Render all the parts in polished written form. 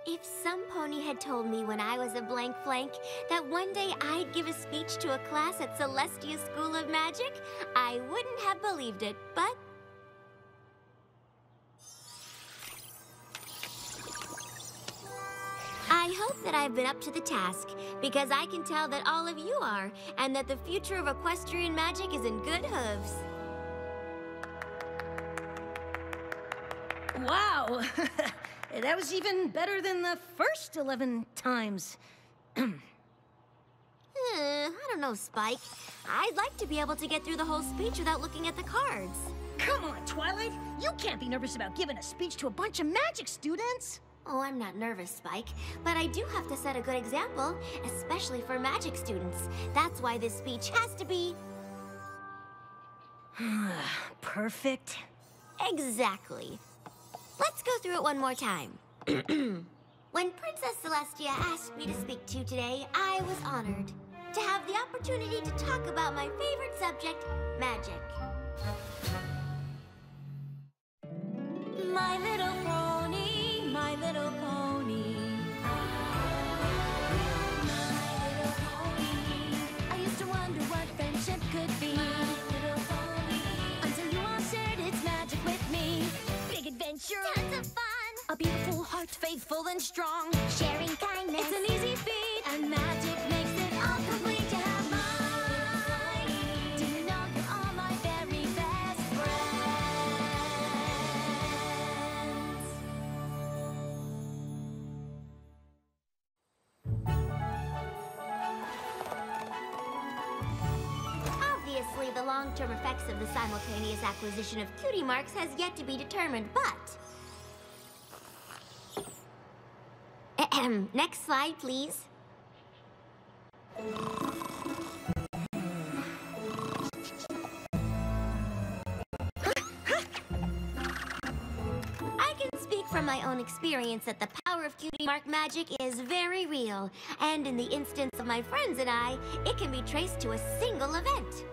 If some pony had told me when I was a blank flank that one day I'd give a speech to a class at Celestia School of Magic, I wouldn't have believed it, but... I hope that I've been up to the task, because I can tell that all of you are, and that the future of equestrian magic is in good hooves. Wow! That was even better than the first 11 times. I don't know, Spike. I'd like to be able to get through the whole speech without looking at the cards. Come on, Twilight! You can't be nervous about giving a speech to a bunch of magic students! Oh, I'm not nervous, Spike, but I do have to set a good example, especially for magic students. That's why this speech has to be... Perfect. Exactly. Let's go through it one more time. When Princess Celestia asked me to speak to you today, I was honored to have the opportunity to talk about my favorite subject, magic. My little pony, my little pony. My little pony. I used to wonder what friendship could be. My little pony. Until you all shared its magic with me. Big adventure. Tons of fun. A beautiful heart, faithful and strong. Sharing kindness. It's an easy feat. And magic makes it all complete to have mine. Do you know you're all my very best friends? Obviously, the long-term effects of the simultaneous acquisition of cutie marks has yet to be determined, but... Next slide, please. I can speak from my own experience that the power of cutie mark magic is very real, and in the instance of my friends and I, it can be traced to a single event.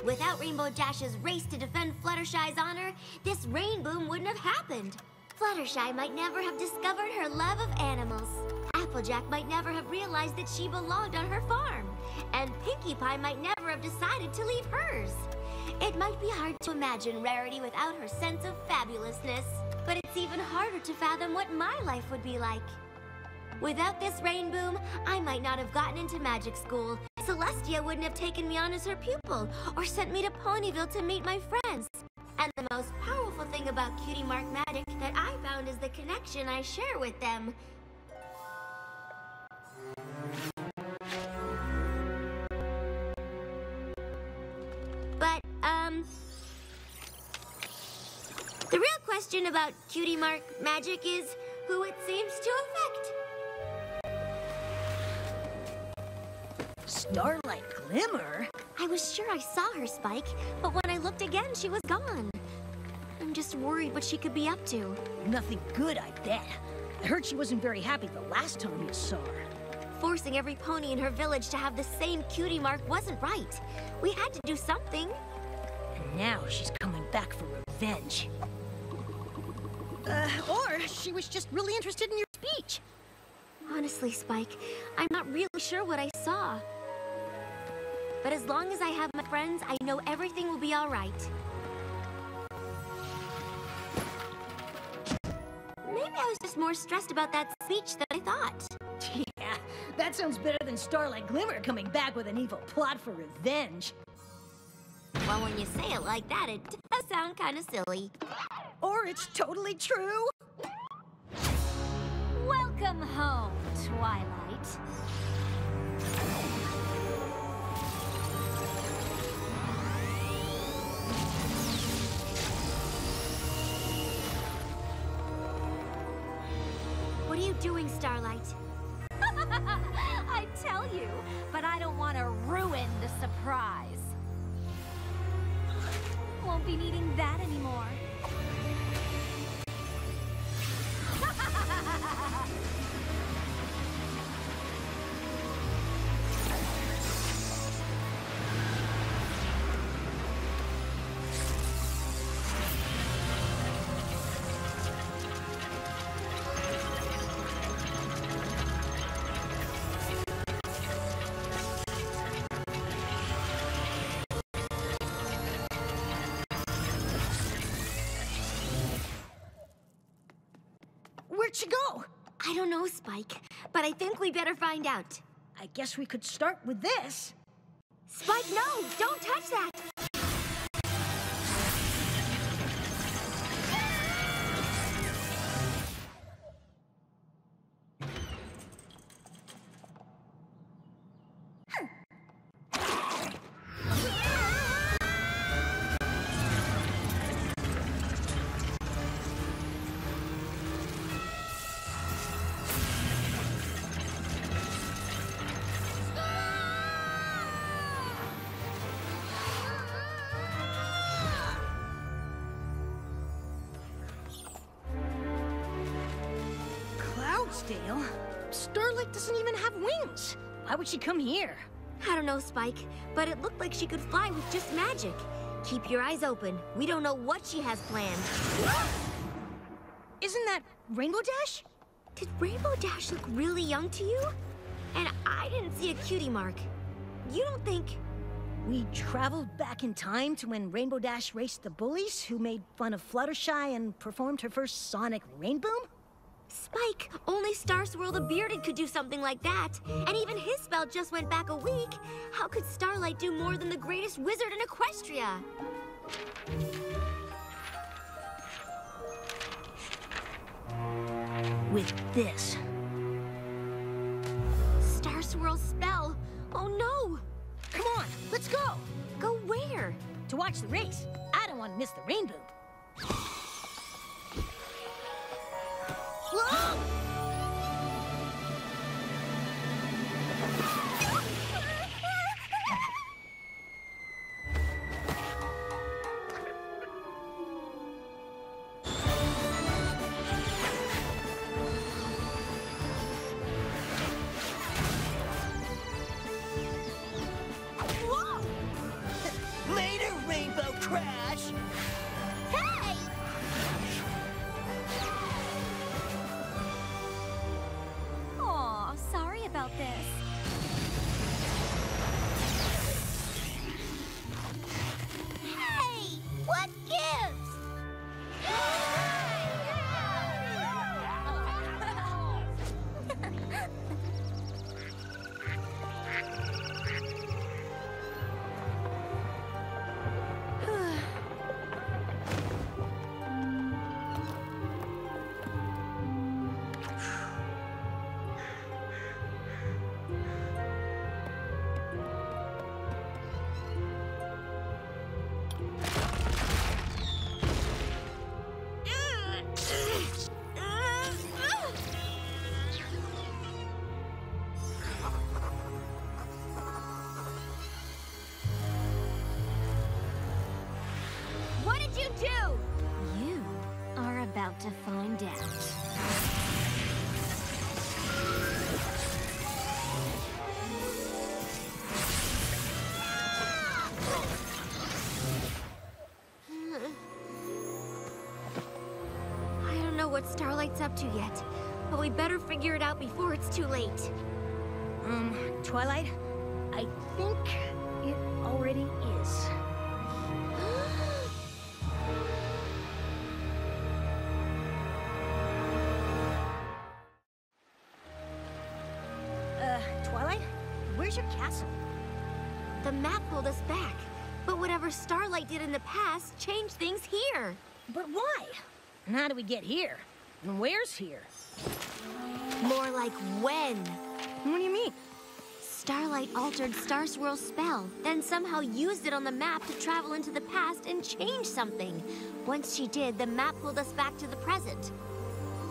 Without Rainbow Dash's race to defend Fluttershy's honor, this rain boom wouldn't have happened. Fluttershy might never have discovered her love of animals. Applejack might never have realized that she belonged on her farm. And Pinkie Pie might never have decided to leave hers. It might be hard to imagine Rarity without her sense of fabulousness, but it's even harder to fathom what my life would be like. Without this rain boom, I might not have gotten into magic school. Celestia wouldn't have taken me on as her pupil, or sent me to Ponyville to meet my friends. And the most powerful thing about cutie mark magic that I found is the connection I share with them. But, the real question about cutie mark magic is who it seems to affect. Starlight Glimmer? I was sure I saw her, Spike, but when I looked again, she was gone. I'm just worried what she could be up to. Nothing good, I bet. I heard she wasn't very happy the last time you saw her. Forcing every pony in her village to have the same cutie mark wasn't right. We had to do something. And now she's coming back for revenge. Or she was just really interested in your speech. Honestly, Spike, I'm not really sure what I saw. But as long as I have my friends, I know everything will be all right. Maybe I was just more stressed about that speech than I thought. Yeah, that sounds better than Starlight Glimmer coming back with an evil plot for revenge. Well, when you say it like that, it does sound kind of silly. Or it's totally true. Welcome home, Twilight. What are you doing, Starlight? I tell you, but I don't want to ruin the surprise. Won't be needing that anymore. Where'd she go? I don't know, Spike, but I think we better find out. I guess we could start with this. Spike, no! Don't touch that! Cloudsdale? Starlight doesn't even have wings. Why would she come here? I don't know, Spike, but it looked like she could fly with just magic. Keep your eyes open. We don't know what she has planned. Isn't that Rainbow Dash? Did Rainbow Dash look really young to you? And I didn't see a cutie mark. You don't think... We traveled back in time to when Rainbow Dash raced the bullies who made fun of Fluttershy and performed her first sonic rainboom? Spike, only Star Swirl the Bearded could do something like that. And even his spell just went back a week. How could Starlight do more than the greatest wizard in Equestria? With this. Star Swirl's spell. Oh no! Come on, let's go! Go where? To watch the race. I don't want to miss the rainbow. Whoa! Later, Rainbow Crash! Hey! Aw, sorry about this. Hey! What gives? What did you do? You are about to find out. I don't know what Starlight's up to yet, but we better figure it out before it's too late. Twilight, I think it already is. Twilight, where's your castle? The map pulled us back, but whatever Starlight did in the past changed things here. But why? And how do we get here? And where's here? More like when. What do you mean? Starlight altered Star Swirl's spell, then somehow used it on the map to travel into the past and change something. Once she did, the map pulled us back to the present.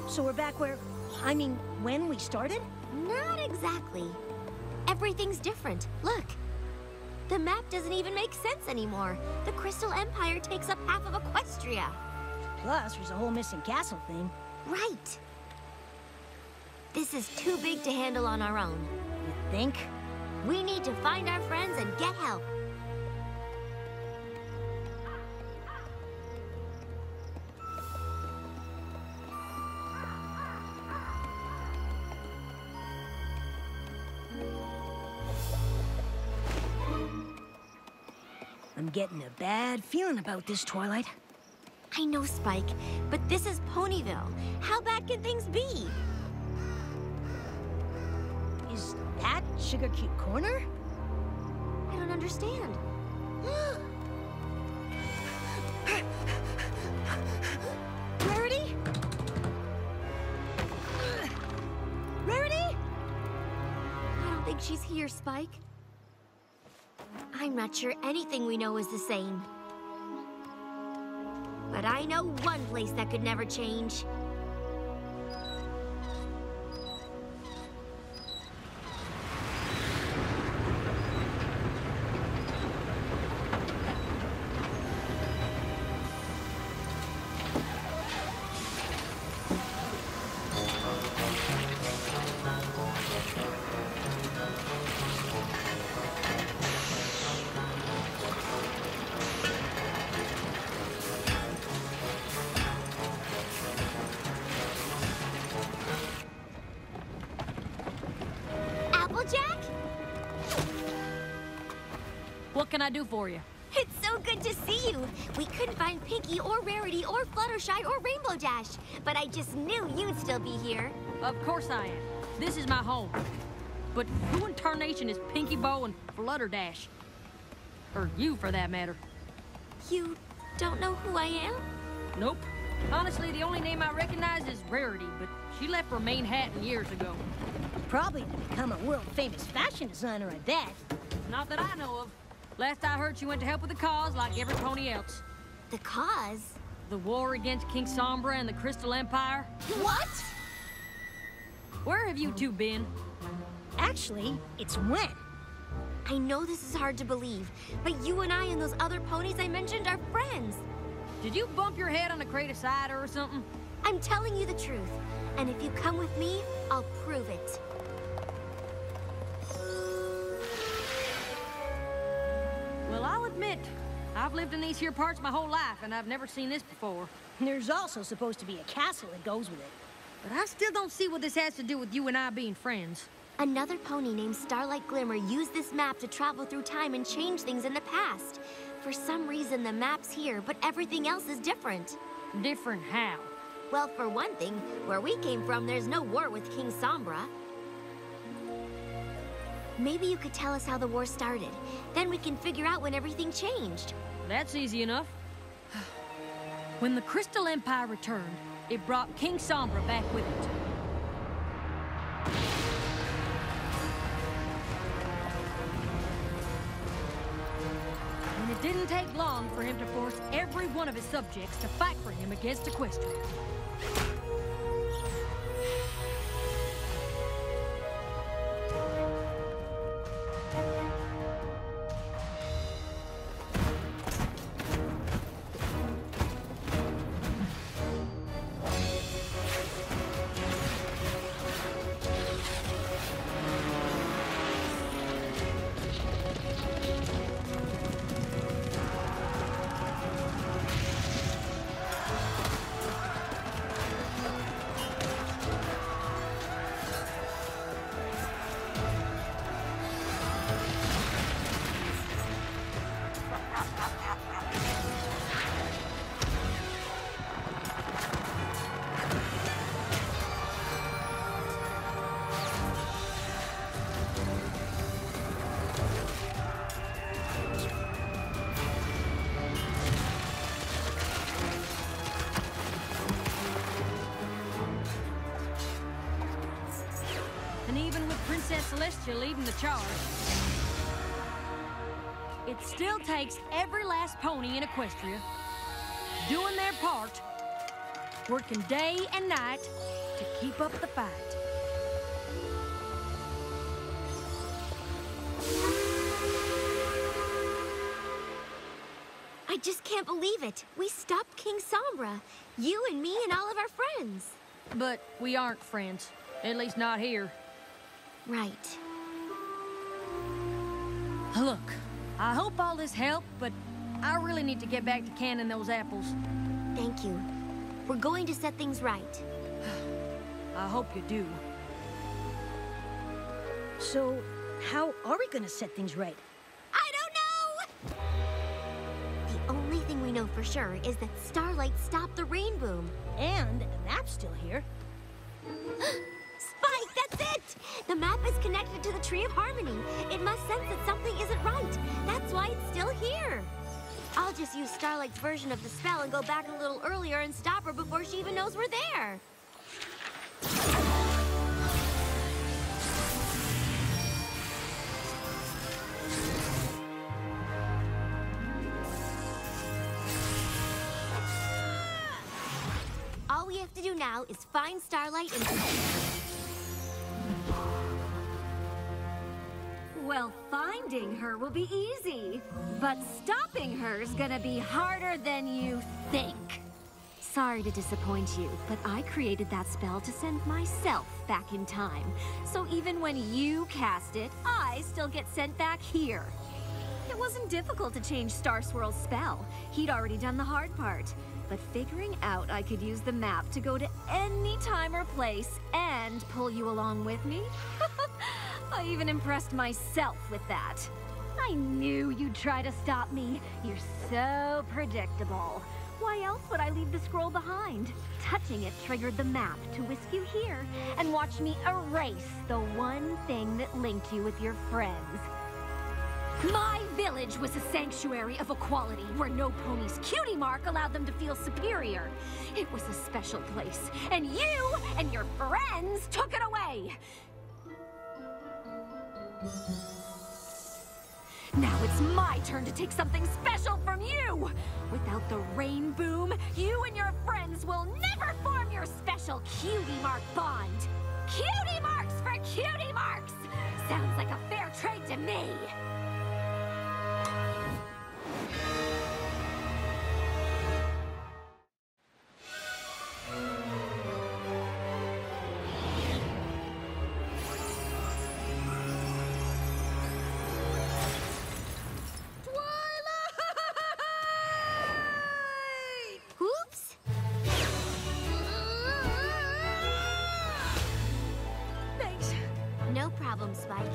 So we're back where, I mean, when we started? Not exactly. Everything's different. Look. The map doesn't even make sense anymore. The Crystal Empire takes up half of Equestria. Plus, there's a whole missing castle thing. Right. This is too big to handle on our own. You think? We need to find our friends and get help. I'm getting a bad feeling about this, Twilight. I know, Spike, but this is Ponyville. How bad can things be? Is that Sugar Cube Corner? I don't understand. Rarity? Rarity? I don't think she's here, Spike. I'm not sure anything we know is the same. But I know one place that could never change. Applejack? What can I do for you? It's so good to see you. We couldn't find Pinky or Rarity or Fluttershy or Rainbow Dash, but I just knew you'd still be here. Of course I am. This is my home. But who in tarnation is Pinky Bow and Flutterdash? Or you, for that matter. You don't know who I am? Nope. Honestly, the only name I recognize is Rarity, but she left for Manhattan years ago. Probably to become a world-famous fashion designer, I bet. Not that I know of. Last I heard, she went to help with the cause like every pony else. The cause? The war against King Sombra and the Crystal Empire. What? Where have you two been? Actually, it's when. I know this is hard to believe, but you and I and those other ponies I mentioned are friends. Did you bump your head on the crate of cider or something? I'm telling you the truth, and if you come with me, I'll prove it. Well, I'll admit, I've lived in these here parts my whole life, and I've never seen this before. There's also supposed to be a castle that goes with it. But I still don't see what this has to do with you and I being friends. Another pony named Starlight Glimmer used this map to travel through time and change things in the past. For some reason, the map's here, but everything else is different. Different how? Well, for one thing, where we came from, there's no war with King Sombra. Maybe you could tell us how the war started. Then we can figure out when everything changed. That's easy enough. When the Crystal Empire returned, it brought King Sombra back with it. And it didn't take long for him to force every one of his subjects to fight for him against Equestria. And even with Princess Celestia leading the charge, it still takes every last pony in Equestria doing their part, working day and night to keep up the fight. I just can't believe it. We stopped King Sombra. You and me and all of our friends. But we aren't friends, at least not here. Right. Look, I hope all this helped, but I really need to get back to canning those apples. Thank you. We're going to set things right. I hope you do. So, how are we gonna set things right? I don't know! The only thing we know for for sure is that Starlight stopped the rain boom. And the map's still here. Spike, that's it! The map is connected to the Tree of Harmony. It must sense that something isn't right. That's why it's still here. I'll just use Starlight's version of the spell and go back a little earlier and stop her before she even knows we're there. All we have to do now is find Starlight and... Well, finding her will be easy, but stopping her is gonna be harder than you think. Sorry to disappoint you, but I created that spell to send myself back in time. So even when you cast it, I still get sent back here. It wasn't difficult to change Star Swirl's spell. He'd already done the hard part. But figuring out I could use the map to go to any time or place and pull you along with me? I even impressed myself with that. I knew you'd try to stop me. You're so predictable. Why else would I leave the scroll behind? Touching it triggered the map to whisk you here and watch me erase the one thing that linked you with your friends. My village was a sanctuary of equality where no pony's cutie mark allowed them to feel superior. It was a special place, and you and your friends took it away. Now it's my turn to take something special from you! Without the rain boom, you and your friends will never form your special cutie mark bond. Cutie marks for cutie marks! Sounds like a fair trade to me! Oops! Thanks. No problem, Spike.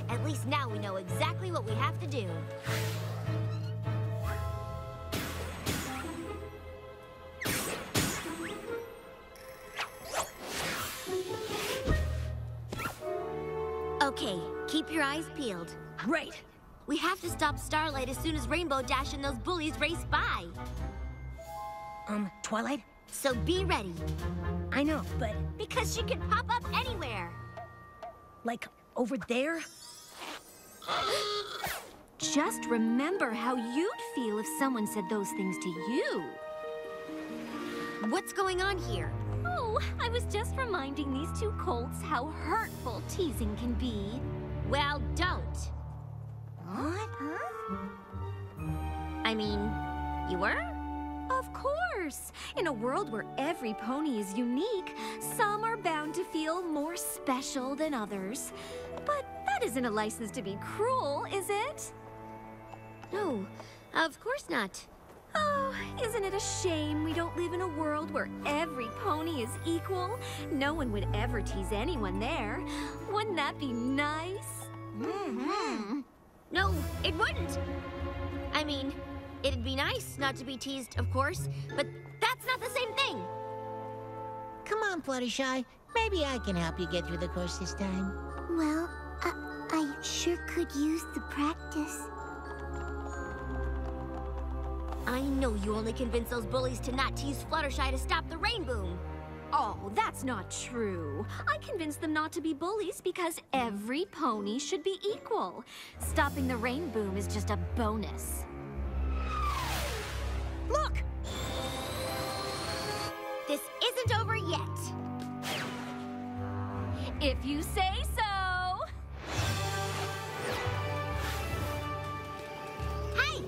At least now we know exactly what we have to do. Okay, keep your eyes peeled. Great. We have to stop Starlight as soon as Rainbow Dash and those bullies race by. Twilight? So be ready, I know, but because she can pop up anywhere. like over there? Just remember how you'd feel if someone said those things to you. What's going on here? Oh, I was just reminding these two colts how hurtful teasing can be. Well, don't. What? I mean, you were? Of course! In a world where every pony is unique, some are bound to feel more special than others. But that isn't a license to be cruel, is it? No, of course not. Oh, isn't it a shame we don't live in a world where every pony is equal? No one would ever tease anyone there. Wouldn't that be nice? Mm-hmm. No, it wouldn't. I mean, it'd be nice not to be teased, of course, but that's not the same thing. Come on, Fluttershy. Maybe I can help you get through the course this time. Well, I sure could use the practice. I know you only convinced those bullies to not tease Fluttershy to stop the rain boom. Oh, that's not true. I convinced them not to be bullies because every pony should be equal. Stopping the rain boom is just a bonus. Look! This isn't over yet. If you say so. Hey!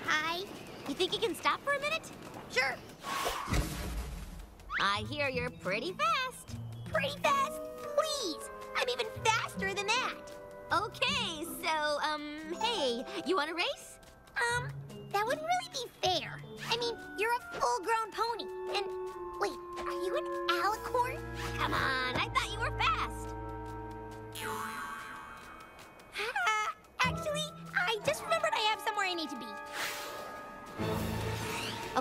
Hi. You think you can stop for a minute? Sure. I hear you're pretty fast. Pretty fast? Please! I'm even faster than that. Okay, so, hey, you want to race? That wouldn't really be fair. I mean, you're a full-grown pony, and... Wait, are you an alicorn? Come on, I thought you were fast. Actually, I just remembered I have somewhere I need to be.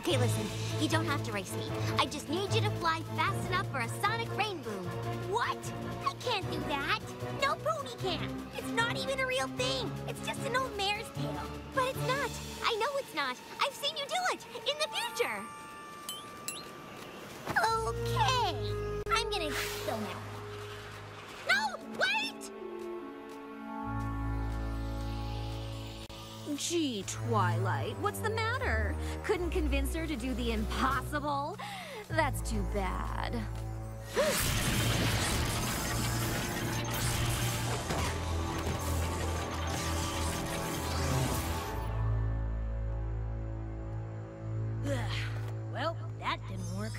Okay, listen. You don't have to race me. I just need you to fly fast enough for a sonic rainbow. What? I can't do that. No pony can. It's not even a real thing. It's just an old mare's tale. But it's not. I know it's not. I've seen you do it in the future. Okay. I'm gonna go now. No, wait! Gee, Twilight, what's the matter? Couldn't convince her to do the impossible? That's too bad. Well, that didn't work.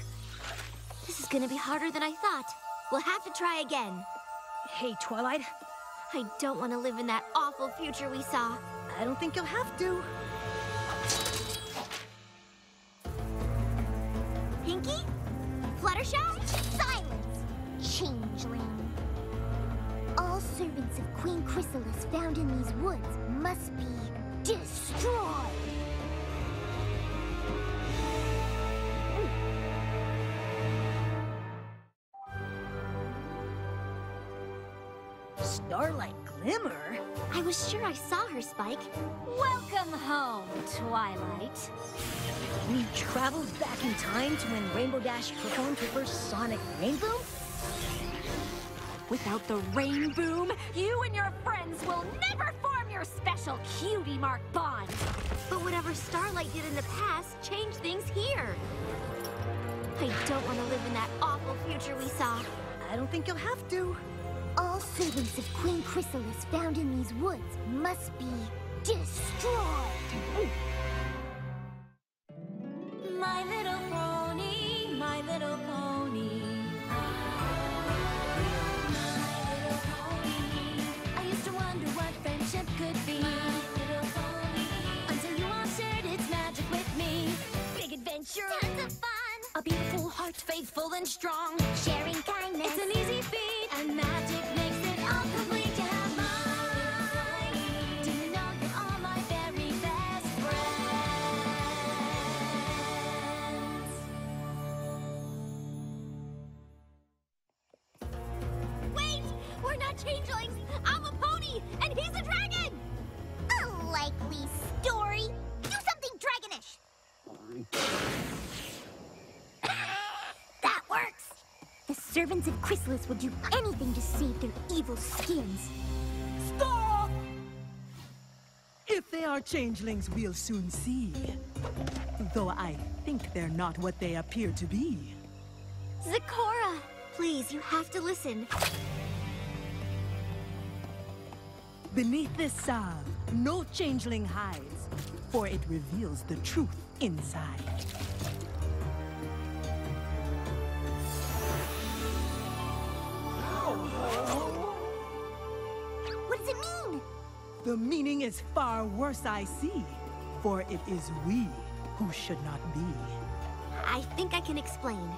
This is gonna be harder than I thought. We'll have to try again. Hey, Twilight, I don't want to live in that awful future we saw. I don't think you'll have to. Pinky? Fluttershy? Silence, changeling. All servants of Queen Chrysalis found in these woods must be destroyed. Starlight Glimmer? I was sure I saw her, Spike. Welcome home, Twilight. We traveled back in time to when Rainbow Dash performed her first sonic rainbow? Without the rain boom, you and your friends will never form your special cutie mark bond. But whatever Starlight did in the past changed things here. I don't want to live in that awful future we saw. I don't think you'll have to. All servants of Queen Chrysalis found in these woods must be destroyed. My little pony, my little pony. My little pony. I used to wonder what friendship could be. My little pony. Until you all shared its magic with me. Big adventure. Tons of fun. A beautiful heart, faithful and strong. Sharing kindness. It's an easy feat, and magic makes it all complete to have mine. Do you know you're all my very best friends? Wait! We're not changelings! I'm a pony, and he's a dragon! A likely story. Do something dragonish. That works. The servants of Chrysalis will do anything to save their evil skins. Stop! If they are changelings, we'll soon see. Though I think they're not what they appear to be. Zecora! Please, you have to listen. Beneath this salve, no changeling hides, for it reveals the truth inside. What does it mean? The meaning is far worse, I see, for it is we who should not be. I think I can explain.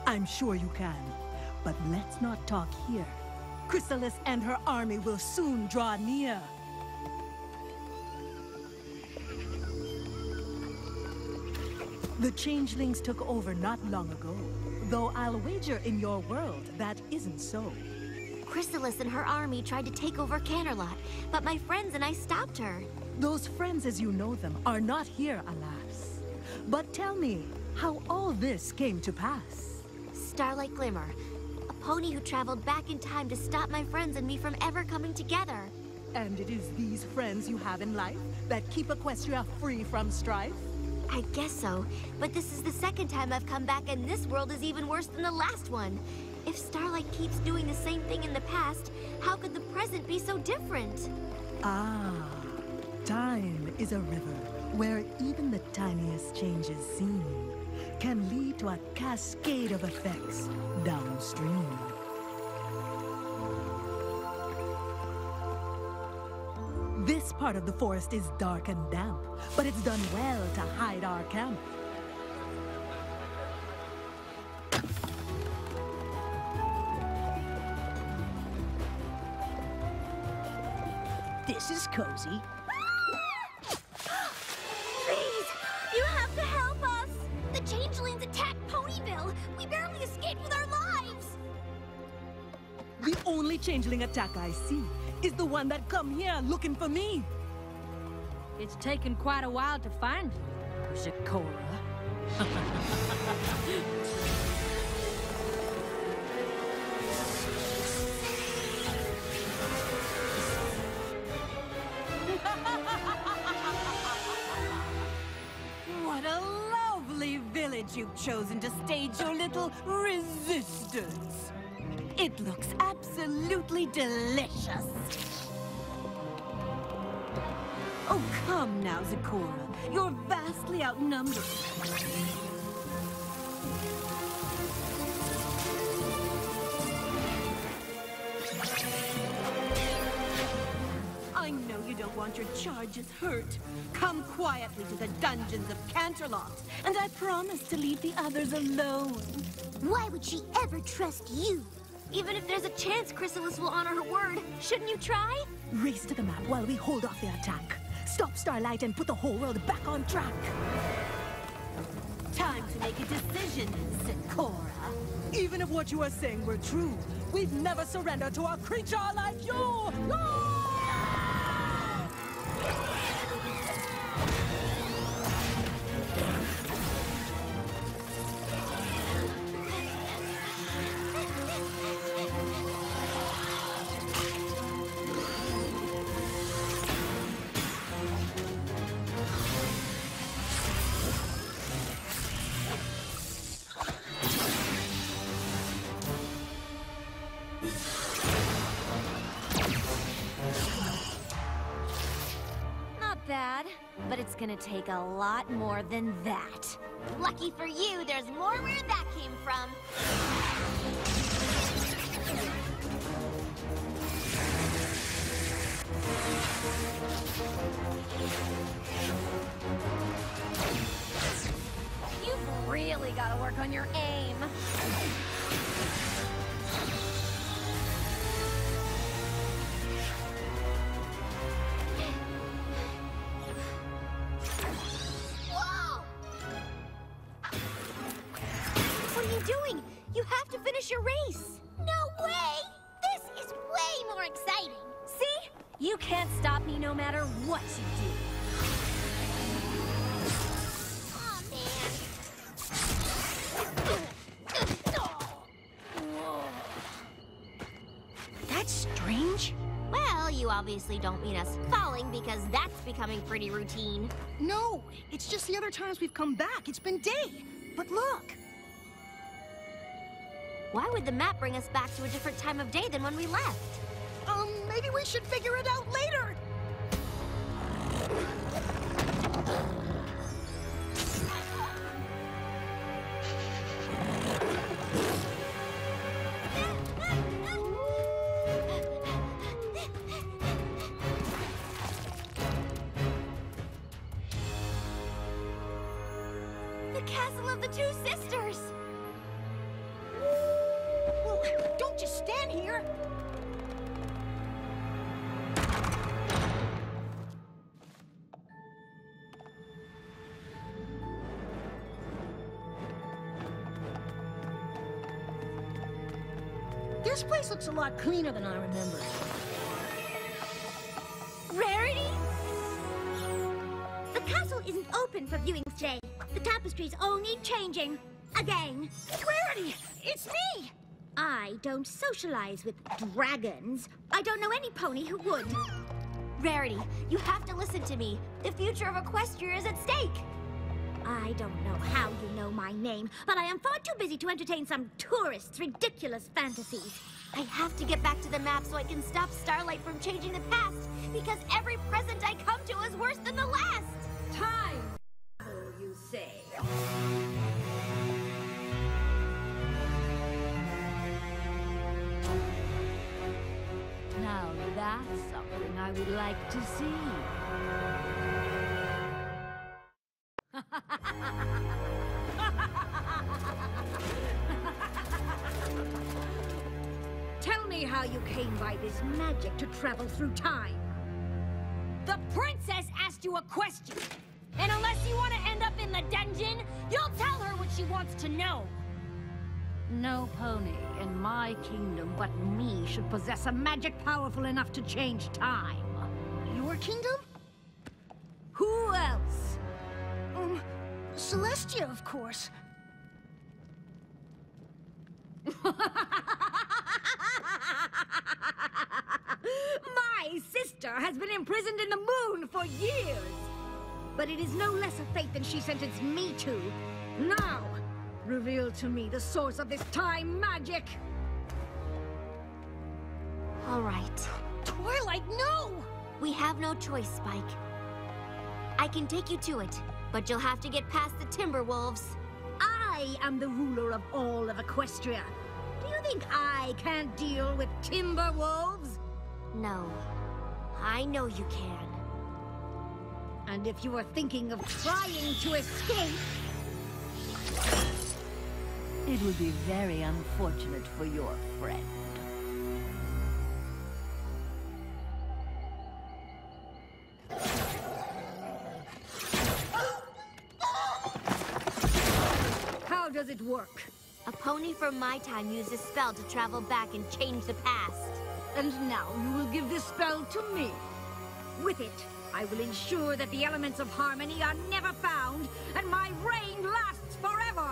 I'm sure you can, but let's not talk here. Chrysalis and her army will soon draw near. The changelings took over not long ago, though I'll wager in your world that isn't so. Chrysalis and her army tried to take over Canterlot, but my friends and I stopped her. Those friends as you know them are not here, alas. But tell me how all this came to pass. Starlight Glimmer, a pony who traveled back in time to stop my friends and me from ever coming together. And it is these friends you have in life that keep Equestria free from strife? I guess so, but this is the second time I've come back and this world is even worse than the last one. If Starlight keeps doing the same thing in the past, how could the present be so different? Ah, time is a river where even the tiniest changes seen can lead to a cascade of effects downstream. This part of the forest is dark and damp, but it's done well to hide our camp. This is cozy. Please, you have to help us! escaped with our lives! The only changeling attack I see is the one that come here looking for me. It's taken quite a while to find you, Zecora. What a lovely village you've chosen to stage your little resistance. It looks absolutely delicious. Oh, come now, Zecora. You're vastly outnumbered. I know you don't want your charges hurt. Come quietly to the dungeons of Canterlot, and I promise to leave the others alone. Why would she ever trust you? Even if there's a chance Chrysalis will honor her word, shouldn't you try? Race to the map while we hold off the attack. Stop Starlight and put the whole world back on track. Time to make a decision, Zecora. Even if what you are saying were true, we'd never surrender to a creature like you! No! Bad, but it's gonna take a lot more than that. Lucky for you, there's more where that came from. You've really gotta work on your aim. Doing? You have to finish your race. No way! This is way more exciting. See? You can't stop me no matter what you do. Oh, man. That's strange. Well, you obviously don't mean us falling because that's becoming pretty routine. No, it's just the other times we've come back. It's been day. But look. Why would the map bring us back to a different time of day than when we left? Maybe we should figure it out later. The castle of the two sisters! Well, don't just stand here. This place looks a lot cleaner than I remember. Rarity? The castle isn't open for viewings today. The tapestry's only changing. Again. Rarity! It's me! I don't socialize with dragons. I don't know any pony who would. Rarity, you have to listen to me. The future of Equestria is at stake. I don't know how you know my name, but I am far too busy to entertain some tourist's ridiculous fantasies. I have to get back to the map so I can stop Starlight from changing the past, because every present I come to is worse than the last. Time, you say. Now that's something I would like to see. Tell me how you came by this magic to travel through time. The princess asked you a question. And unless you want to end up in the dungeon, you'll tell her what she wants to know. No pony in my kingdom but me should possess a magic powerful enough to change time. Your kingdom? Who else? Celestia, of course. My sister has been imprisoned in the moon for years. But it is no less a fate than she sentenced me to. Now, reveal to me the source of this time magic. All right. Twilight, no! We have no choice, Spike. I can take you to it, but you'll have to get past the Timberwolves. I am the ruler of all of Equestria. Do you think I can't deal with Timberwolves? No. I know you can. And if you are thinking of trying to escape... It would be very unfortunate for your friend. How does it work? A pony from my time used a spell to travel back and change the past. And now you will give this spell to me. With it, I will ensure that the elements of harmony are never found, and my reign lasts forever!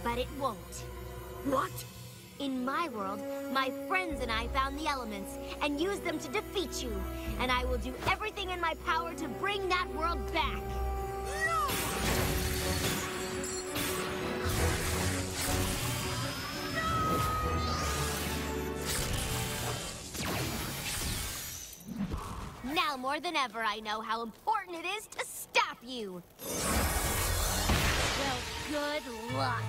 But it won't. What? In my world, my friends and I found the elements and used them to defeat you. And I will do everything in my power to bring that world back. No! Now more than ever, I know how important it is to stop you. Well, good luck.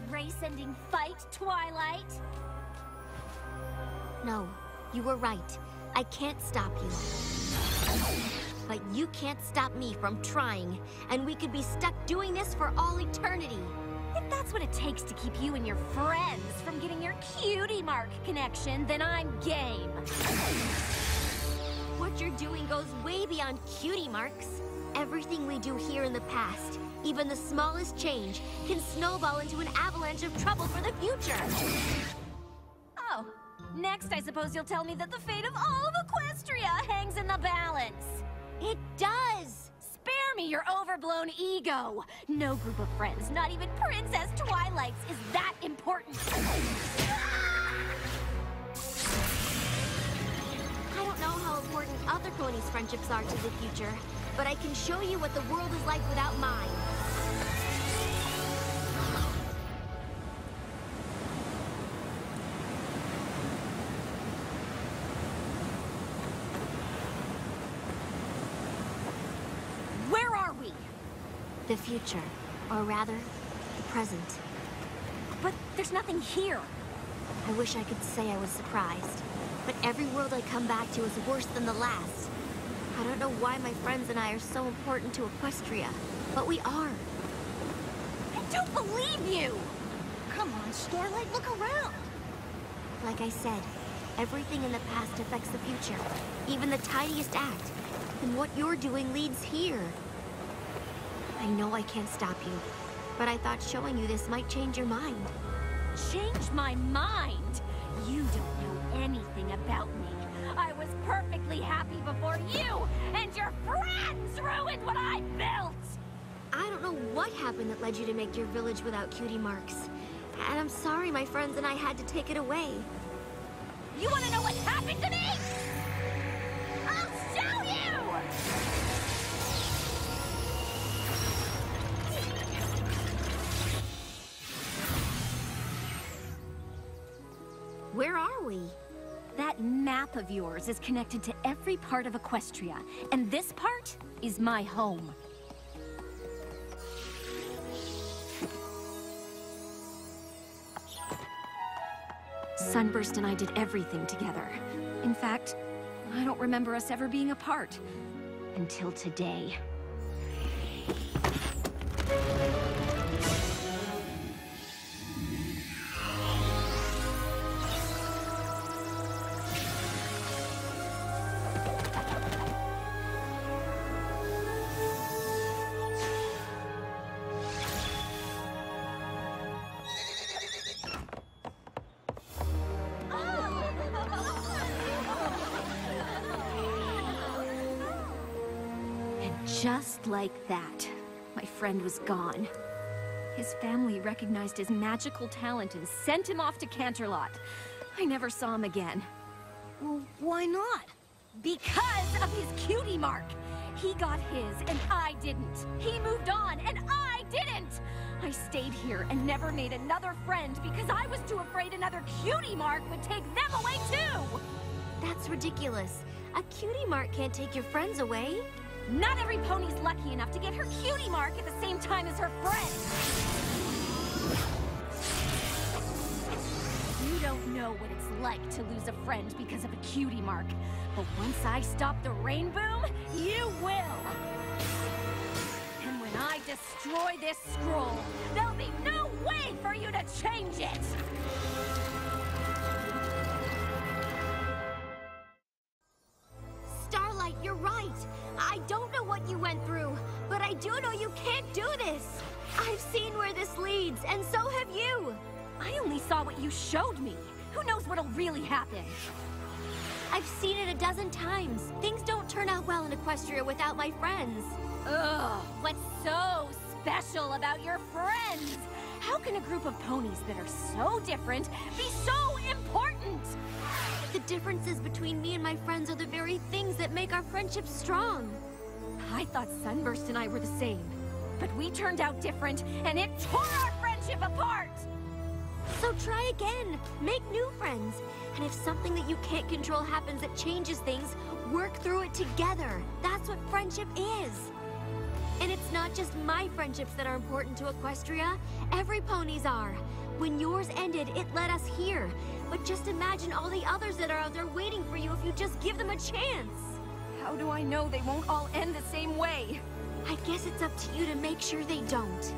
Race-ending fight, Twilight? No, you were right. I can't stop you. But you can't stop me from trying, and we could be stuck doing this for all eternity. If that's what it takes to keep you and your friends from getting your cutie mark connection, then I'm game. What you're doing goes way beyond cutie marks. Everything we do here in the past, even the smallest change, can snowball into an avalanche of trouble for the future. Oh, next I suppose you'll tell me that the fate of all of Equestria hangs in the balance. It does! Spare me your overblown ego. No group of friends, not even Princess Twilight's, is that important. I don't know how important other ponies' friendships are to the future, but I can show you what the world is like without mine. Where are we? The future, or rather, the present. But there's nothing here. I wish I could say I was surprised, but every world I come back to is worse than the last. I don't know why my friends and I are so important to Equestria, but we are. I don't believe you! Come on, Starlight, look around. Like I said, everything in the past affects the future, even the tiniest act. And what you're doing leads here. I know I can't stop you, but I thought showing you this might change your mind. Change my mind? You don't know anything about me. I was perfectly happy before you and your friends ruined what I built! I don't know what happened that led you to make your village without cutie marks. And I'm sorry my friends and I had to take it away. You want to know what happened to me? I'll show you! Where are we? That map of yours is connected to every part of Equestria, and this part is my home. Sunburst and I did everything together. In fact, I don't remember us ever being apart. Until today. Just like that, my friend was gone. His family recognized his magical talent and sent him off to Canterlot. I never saw him again. Well, why not? Because of his cutie mark! He got his, and I didn't. He moved on, and I didn't! I stayed here and never made another friend because I was too afraid another cutie mark would take them away too! That's ridiculous. A cutie mark can't take your friends away. Not every pony's lucky enough to get her cutie mark at the same time as her friend! You don't know what it's like to lose a friend because of a cutie mark. But once I stop the rain boom, you will! And when I destroy this scroll, there'll be no way for you to change it! Starlight, you're right. I don't know what you went through, but I do know you can't do this. I've seen where this leads, and so have you. I only saw what you showed me. Who knows what'll really happen? I've seen it a dozen times. Things don't turn out well in Equestria without my friends. Ugh, what's so special about your friends? How can a group of ponies that are so different be so important? The differences between me and my friends are the very things that make our friendship strong. I thought Sunburst and I were the same, but we turned out different, and it tore our friendship apart! So try again. Make new friends. And if something that you can't control happens that changes things, work through it together. That's what friendship is. And it's not just my friendships that are important to Equestria. Every pony's are. When yours ended, it led us here. But just imagine all the others that are out there waiting for you if you just give them a chance. How do I know they won't all end the same way? I guess it's up to you to make sure they don't.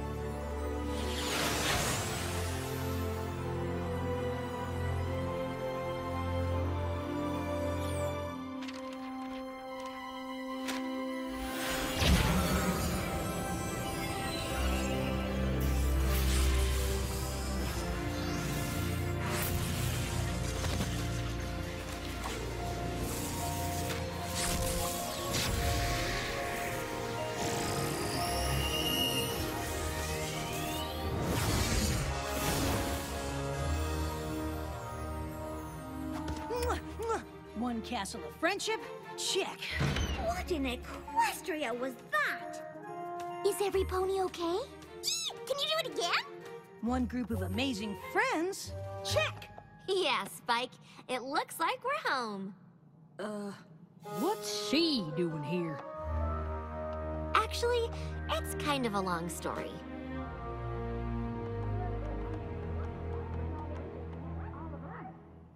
One castle of friendship? Check. What in Equestria was that? Is every pony okay? Can you do it again? One group of amazing friends? Check. Yeah, Spike. It looks like we're home. What's she doing here? Actually, it's kind of a long story.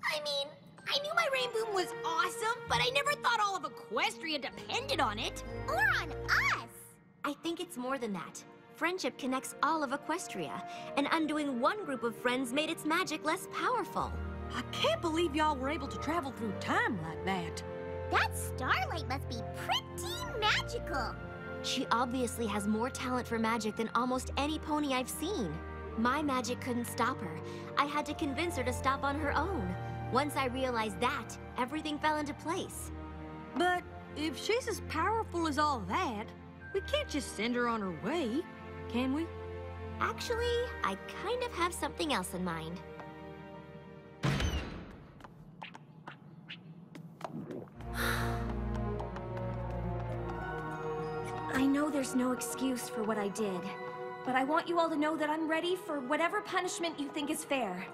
I mean, I knew my rain boom was awesome, but I never thought all of Equestria depended on it. Or on us? I think it's more than that. Friendship connects all of Equestria, and undoing one group of friends made its magic less powerful. I can't believe y'all were able to travel through time like that. That Starlight must be pretty magical. She obviously has more talent for magic than almost any pony I've seen. My magic couldn't stop her. I had to convince her to stop on her own. Once I realized that, everything fell into place. But if she's as powerful as all that, we can't just send her on her way, can we? Actually, I kind of have something else in mind. I know there's no excuse for what I did, but I want you all to know that I'm ready for whatever punishment you think is fair.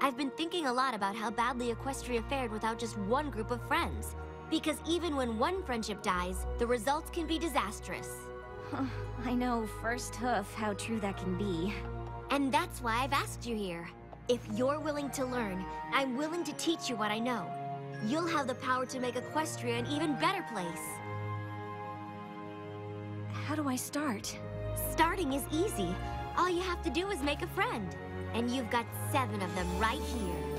I've been thinking a lot about how badly Equestria fared without just one group of friends. Because even when one friendship dies, the results can be disastrous. I know first hoof how true that can be. And that's why I've asked you here. If you're willing to learn, I'm willing to teach you what I know. You'll have the power to make Equestria an even better place. How do I start? Starting is easy. All you have to do is make a friend. And you've got 7 of them right here.